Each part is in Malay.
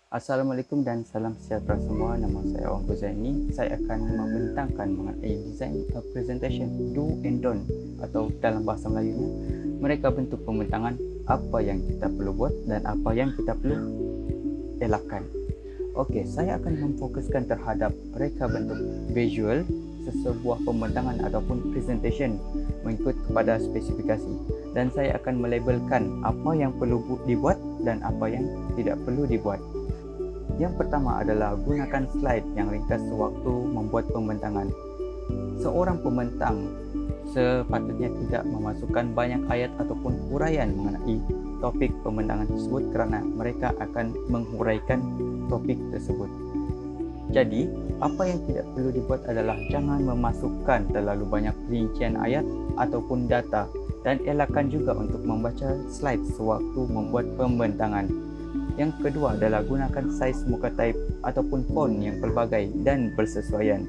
Assalamualaikum dan salam sejahtera semua. Nama saya Wan Zaini. Saya akan membentangkan mengenai design a presentation do and don't, atau dalam bahasa Melayunya, mereka bentuk pembentangan apa yang kita perlu buat dan apa yang kita perlu elakkan. Okey, saya akan memfokuskan terhadap reka bentuk visual sesebuah pembentangan ataupun presentation mengikut kepada spesifikasi, dan saya akan melabelkan apa yang perlu dibuat dan apa yang tidak perlu dibuat. Yang pertama adalah gunakan slide yang ringkas sewaktu membuat pembentangan. Seorang pembentang sepatutnya tidak memasukkan banyak ayat ataupun huraian mengenai topik pembentangan tersebut kerana mereka akan menghuraikan topik tersebut. Jadi, apa yang tidak perlu dibuat adalah jangan memasukkan terlalu banyak rincian ayat ataupun data, dan elakkan juga untuk membaca slide sewaktu membuat pembentangan. Yang kedua adalah gunakan saiz muka type ataupun font yang pelbagai dan bersesuaian.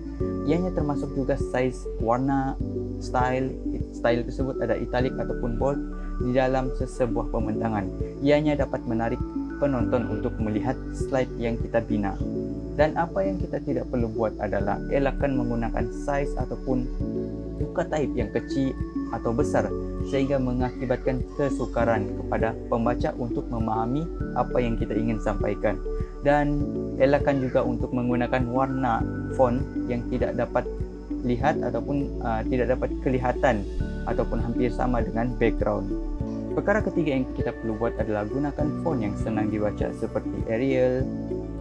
Ianya termasuk juga saiz, warna, style tersebut ada italic ataupun bold di dalam sesebuah pembentangan. Ianya dapat menarik penonton untuk melihat slide yang kita bina. Dan apa yang kita tidak perlu buat adalah elakkan menggunakan saiz ataupun muka type yang kecil atau besar sehingga mengakibatkan kesukaran kepada pembaca untuk memahami apa yang kita ingin sampaikan. Dan elakkan juga untuk menggunakan warna font yang tidak dapat lihat ataupun tidak dapat kelihatan ataupun hampir sama dengan background. Perkara ketiga yang kita perlu buat adalah gunakan font yang senang dibaca seperti Arial,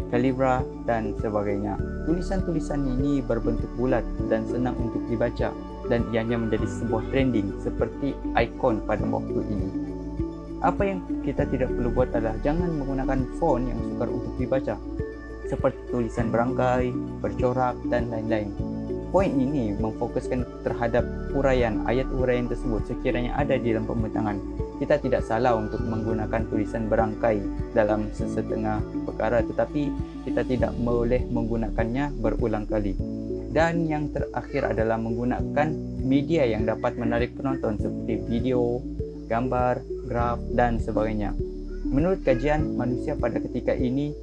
Calibra dan sebagainya. Tulisan-tulisan ini berbentuk bulat dan senang untuk dibaca, dan ianya menjadi sebuah trending seperti ikon pada waktu ini. Apa yang kita tidak perlu buat adalah jangan menggunakan font yang sukar untuk dibaca seperti tulisan berangkai, bercorak dan lain-lain. Poin ini memfokuskan terhadap huraian ayat-huraian tersebut sekiranya ada di dalam pembentangan. Kita tidak salah untuk menggunakan tulisan berangkai dalam sesetengah perkara, tetapi kita tidak boleh menggunakannya berulang kali. Dan yang terakhir adalah menggunakan media yang dapat menarik penonton seperti video, gambar, graf dan sebagainya. Menurut kajian, manusia pada ketika ini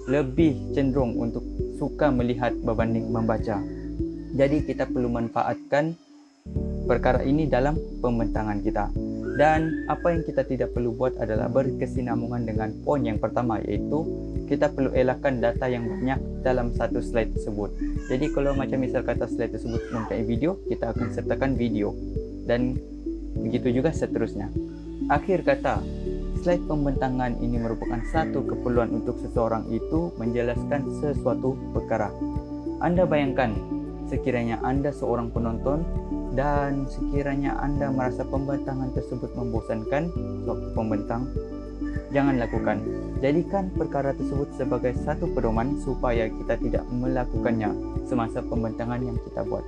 lebih cenderung untuk suka melihat berbanding membaca. Jadi kita perlu manfaatkan perkara ini dalam pembentangan kita. Dan apa yang kita tidak perlu buat adalah berkesinambungan dengan poin yang pertama, iaitu kita perlu elakkan data yang banyak dalam satu slide tersebut. Jadi kalau macam misal kata slide tersebut mempunyai video, kita akan sertakan video, dan begitu juga seterusnya. Akhir kata, slide pembentangan ini merupakan satu keperluan untuk seseorang itu menjelaskan sesuatu perkara. Anda bayangkan sekiranya Anda seorang penonton dan sekiranya Anda merasa pembentangan tersebut membosankan sewaktu pembentang, jangan lakukan. Jadikan perkara tersebut sebagai satu pedoman supaya kita tidak melakukannya semasa pembentangan yang kita buat.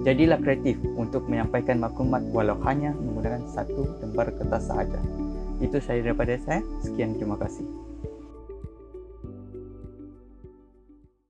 Jadilah kreatif untuk menyampaikan maklumat walau hanya menggunakan satu lembar kertas sahaja. Itu saya daripada saya. Sekian, terima kasih.